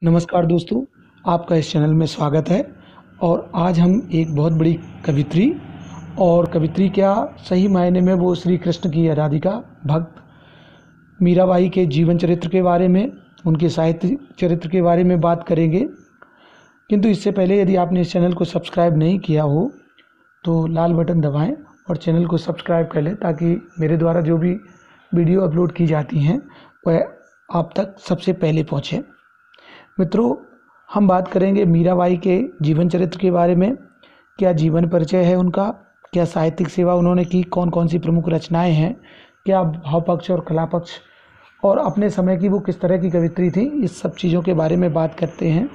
नमस्कार दोस्तों, आपका इस चैनल में स्वागत है। और आज हम एक बहुत बड़ी कवित्री और कवित्री क्या सही मायने में वो श्री कृष्ण की आराधिका भक्त मीराबाई के जीवन चरित्र के बारे में, उनके साहित्य चरित्र के बारे में बात करेंगे। किंतु इससे पहले यदि आपने इस चैनल को सब्सक्राइब नहीं किया हो तो लाल बटन दबाएं और चैनल को सब्सक्राइब कर लें, ताकि मेरे द्वारा जो भी वीडियो अपलोड की जाती हैं वह आप तक सबसे पहले पहुँचे। मित्रों, हम बात करेंगे मीराबाई के जीवन चरित्र के बारे में। क्या जीवन परिचय है उनका, क्या साहित्यिक सेवा उन्होंने की, कौन कौन सी प्रमुख रचनाएं हैं, क्या भाव पक्ष और कला पक्ष, और अपने समय की वो किस तरह की कवित्री थी, इस सब चीज़ों के बारे में बात करते हैं।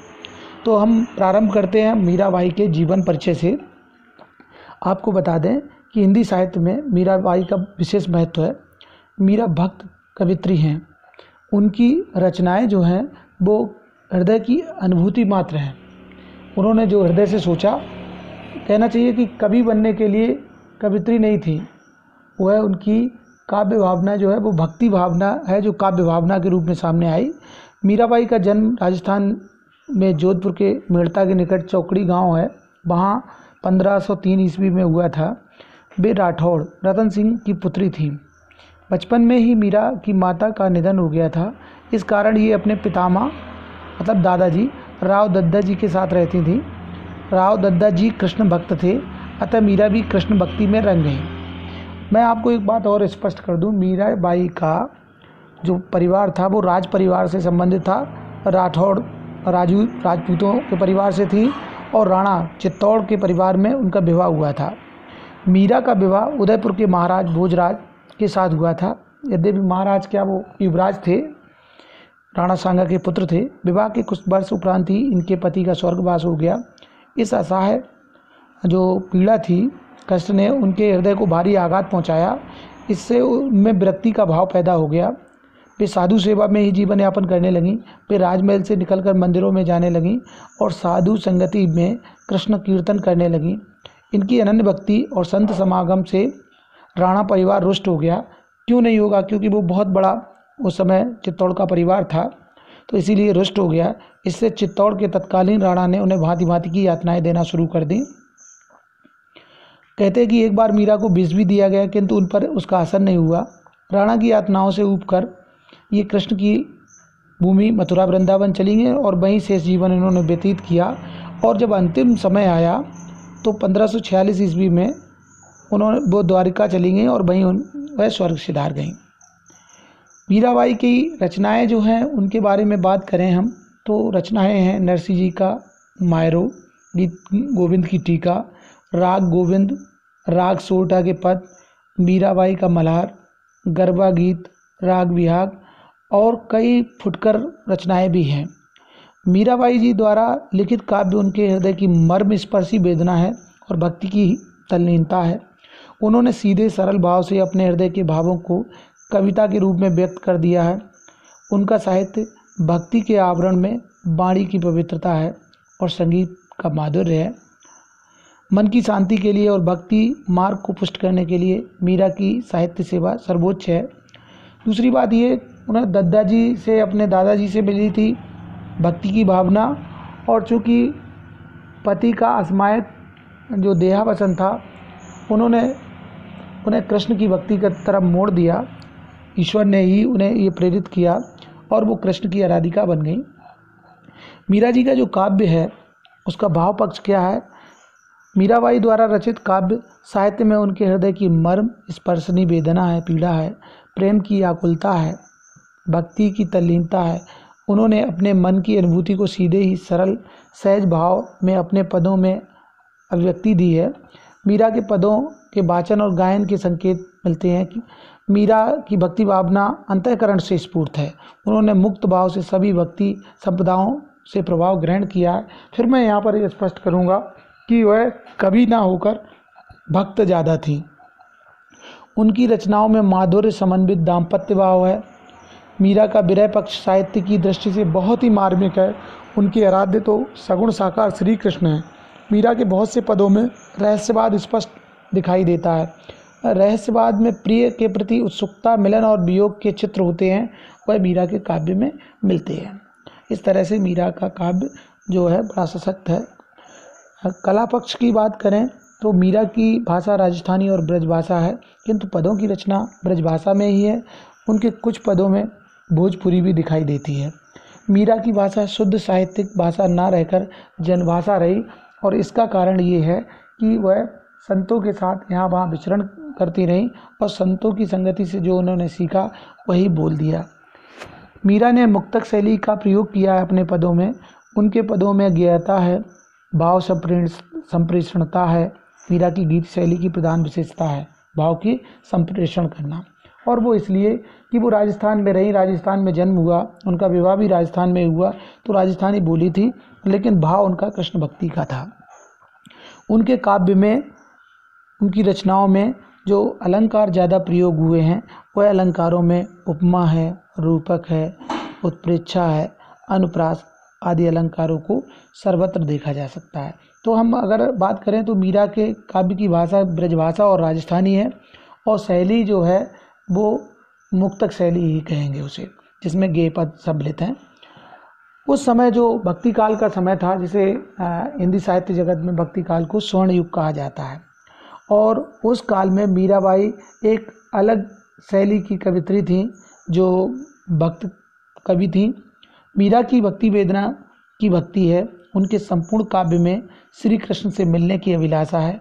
तो हम प्रारंभ करते हैं मीराबाई के जीवन परिचय से। आपको बता दें कि हिंदी साहित्य में मीराबाई का विशेष महत्व है। मीरा भक्त कवित्री हैं। उनकी रचनाएं जो हैं वो हृदय की अनुभूति मात्र है। उन्होंने जो हृदय से सोचा, कहना चाहिए कि कवि बनने के लिए कवित्री नहीं थी, वह उनकी काव्य भावना जो है वो भक्ति भावना है, जो काव्य भावना के रूप में सामने आई। मीराबाई का जन्म राजस्थान में जोधपुर के मेड़ता के निकट चौकड़ी गांव है, वहाँ 1503 ईस्वी में हुआ था। वे राठौड़ रतन सिंह की पुत्री थी। बचपन में ही मीरा की माता का निधन हो गया था। इस कारण ये अपने पितामह मतलब दादाजी राव दद्दा जी के साथ रहती थी। राव दद्दा जी कृष्ण भक्त थे, अतः मीरा भी कृष्ण भक्ति में रंग गई। मैं आपको एक बात और स्पष्ट कर दूं, मीराबाई का जो परिवार था वो राज परिवार से संबंधित था। राठौड़ राजपूतों के परिवार से थी और राणा चित्तौड़ के परिवार में उनका विवाह हुआ था। मीरा का विवाह उदयपुर के महाराज भोजराज के साथ हुआ था। यद्यपि महाराज क्या, वो युवराज थे, राणा सांगा के पुत्र थे। विवाह के कुछ वर्ष उपरांत ही इनके पति का स्वर्गवास हो गया। इस असहाय जो पीड़ा थी, कष्ट ने उनके हृदय को भारी आघात पहुंचाया। इससे उनमें विरक्ति का भाव पैदा हो गया। वे साधु सेवा में ही जीवन यापन करने लगीं। वे राजमहल से निकलकर मंदिरों में जाने लगीं और साधु संगति में कृष्ण कीर्तन करने लगीं। इनकी अनन्य भक्ति और संत समागम से राणा परिवार रुष्ट हो गया। क्यों नहीं होगा, क्योंकि वो बहुत बड़ा उस समय चित्तौड़ का परिवार था, तो इसीलिए रुष्ट हो गया। इससे चित्तौड़ के तत्कालीन राणा ने उन्हें भांति भांति की यातनाएं देना शुरू कर दी। कहते हैं कि एक बार मीरा को विष भी दिया गया, किंतु उन पर उसका असर नहीं हुआ। राणा की यातनाओं से ऊबकर ये कृष्ण की भूमि मथुरा वृंदावन चली गई और वहीं शेष जीवन इन्होंने व्यतीत किया। और जब अंतिम समय आया तो 1546 ईस्वी में वो द्वारिका चली गई और वहीं वह स्वर्ग सिधार गईं। मीराबाई की रचनाएं जो हैं उनके बारे में बात करें हम, तो रचनाएं हैं नरसिंह जी का मायरो, गीत गोविंद की टीका, राग गोविंद, राग सोरठा के पद, मीराबाई का मल्हार, गरबा गीत, राग बिहाग और कई फुटकर रचनाएं भी हैं। मीराबाई जी द्वारा लिखित काव्य उनके हृदय की मर्म स्पर्शी वेदना है और भक्ति की तल्लीनता है। उन्होंने सीधे सरल भाव से अपने हृदय के भावों को कविता के रूप में व्यक्त कर दिया है। उनका साहित्य भक्ति के आवरण में वाणी की पवित्रता है और संगीत का माधुर्य है। मन की शांति के लिए और भक्ति मार्ग को पुष्ट करने के लिए मीरा की साहित्य सेवा सर्वोच्च है। दूसरी बात ये, उन्हें दद्दाजी से, अपने दादाजी से मिली थी भक्ति की भावना, और चूँकि पति का असमायत जो देहावसन था, उन्हें कृष्ण की भक्ति की तरफ मोड़ दिया। ईश्वर ने ही उन्हें ये प्रेरित किया और वो कृष्ण की आराधिका बन गई। मीरा जी का जो काव्य है उसका भाव पक्ष क्या है? मीराबाई द्वारा रचित काव्य साहित्य में उनके हृदय की मर्म स्पर्शनीय वेदना है, पीड़ा है, प्रेम की आकुलता है, भक्ति की तल्लीनता है। उन्होंने अपने मन की अनुभूति को सीधे ही सरल सहज भाव में अपने पदों में अभिव्यक्ति दी है। मीरा के पदों के वाचन और गायन के संकेत मिलते हैं कि मीरा की भक्ति भावना अंतःकरण से स्फूर्त है। उन्होंने मुक्त भाव से सभी भक्ति संप्रदायों से प्रभाव ग्रहण किया है। फिर मैं यहाँ पर ये स्पष्ट करूँगा कि वह कवि ना होकर भक्त ज़्यादा थी। उनकी रचनाओं में माधुर्य समन्वित दाम्पत्य भाव है। मीरा का विरह पक्ष साहित्य की दृष्टि से बहुत ही मार्मिक है। उनके आराध्य तो सगुण साकार श्री कृष्ण हैं। मीरा के बहुत से पदों में रहस्यवाद स्पष्ट दिखाई देता है। रहस्यवाद में प्रिय के प्रति उत्सुकता, मिलन और वियोग के चित्र होते हैं, वह मीरा के काव्य में मिलते हैं। इस तरह से मीरा का काव्य जो है बड़ा सशक्त है। कला पक्ष की बात करें तो मीरा की भाषा राजस्थानी और ब्रज भाषा है, किंतु पदों की रचना ब्रज भाषा में ही है। उनके कुछ पदों में भोजपुरी भी दिखाई देती है। मीरा की भाषा शुद्ध साहित्यिक भाषा ना रहकर जनभाषा रही, और इसका कारण ये है कि वह संतों के साथ यहाँ वहाँ विचरण करती रहीं और संतों की संगति से जो उन्होंने सीखा वही बोल दिया। मीरा ने मुक्तक शैली का प्रयोग किया है अपने पदों में। उनके पदों में ज्ञेयता है, भाव संप्रेषणता है। मीरा की गीत शैली की प्रधान विशेषता है भाव की संप्रेषण करना, और वो इसलिए कि वो राजस्थान में रही, राजस्थान में जन्म हुआ, उनका विवाह भी राजस्थान में हुआ, तो राजस्थानी बोली थी, लेकिन भाव उनका कृष्ण भक्ति का था। उनके काव्य में, उनकी रचनाओं में जो अलंकार ज़्यादा प्रयोग हुए हैं वह अलंकारों में उपमा है, रूपक है, उत्प्रेक्षा है, अनुप्रास आदि अलंकारों को सर्वत्र देखा जा सकता है। तो हम अगर बात करें तो मीरा के काव्य की भाषा ब्रजभाषा और राजस्थानी है, और शैली जो है वो मुक्तक शैली ही कहेंगे उसे, जिसमें गेय पद सम्मिलित हैं। उस समय जो भक्ति काल का समय था, जिसे हिंदी साहित्य जगत में भक्ति काल को स्वर्ण युग कहा जाता है, और उस काल में मीराबाई एक अलग शैली की कवित्री थी, जो भक्त कवि थी। मीरा की भक्ति वेदना की भक्ति है। उनके संपूर्ण काव्य में श्री कृष्ण से मिलने की अभिलाषा है।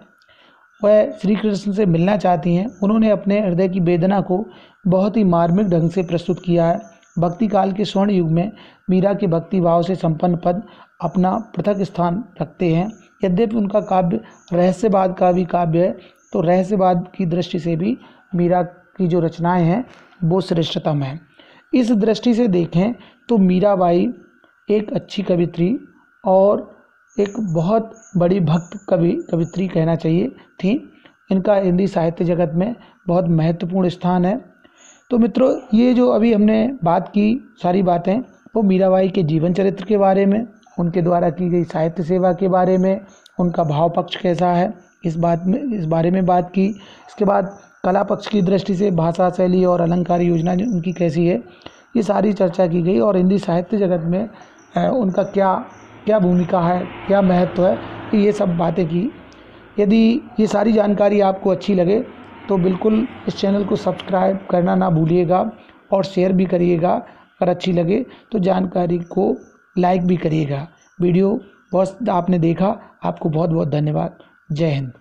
वह श्री कृष्ण से मिलना चाहती हैं। उन्होंने अपने हृदय की वेदना को बहुत ही मार्मिक ढंग से प्रस्तुत किया है। भक्ति काल के स्वर्ण युग में मीरा के भक्ति भाव से संपन्न पद अपना पृथक स्थान रखते हैं। यद्यपि उनका काव्य रहस्यवाद का भी काव्य है, तो रहस्यवाद की दृष्टि से भी मीरा की जो रचनाएं हैं वो श्रेष्ठतम हैं। इस दृष्टि से देखें तो मीराबाई एक अच्छी कवित्री और एक बहुत बड़ी भक्त कवित्री कहना चाहिए थी। इनका हिंदी साहित्य जगत में बहुत महत्वपूर्ण स्थान है। तो मित्रों, ये जो अभी हमने बात की सारी बातें वो मीराबाई के जीवन चरित्र के बारे में, उनके द्वारा की गई साहित्य सेवा के बारे में, उनका भाव पक्ष कैसा है इस बारे में बात की। इसके बाद कला पक्ष की दृष्टि से भाषा शैली और अलंकार योजना उनकी कैसी है, ये सारी चर्चा की गई, और हिंदी साहित्य जगत में उनका क्या भूमिका है, क्या महत्व है, ये सब बातें की। यदि ये सारी जानकारी आपको अच्छी लगे तो बिल्कुल इस चैनल को सब्सक्राइब करना ना भूलिएगा, और शेयर भी करिएगा। अगर अच्छी लगे तो जानकारी को लाइक भी करिएगा। वीडियो बहुत आपने देखा, आपको बहुत बहुत धन्यवाद। जय हिंद।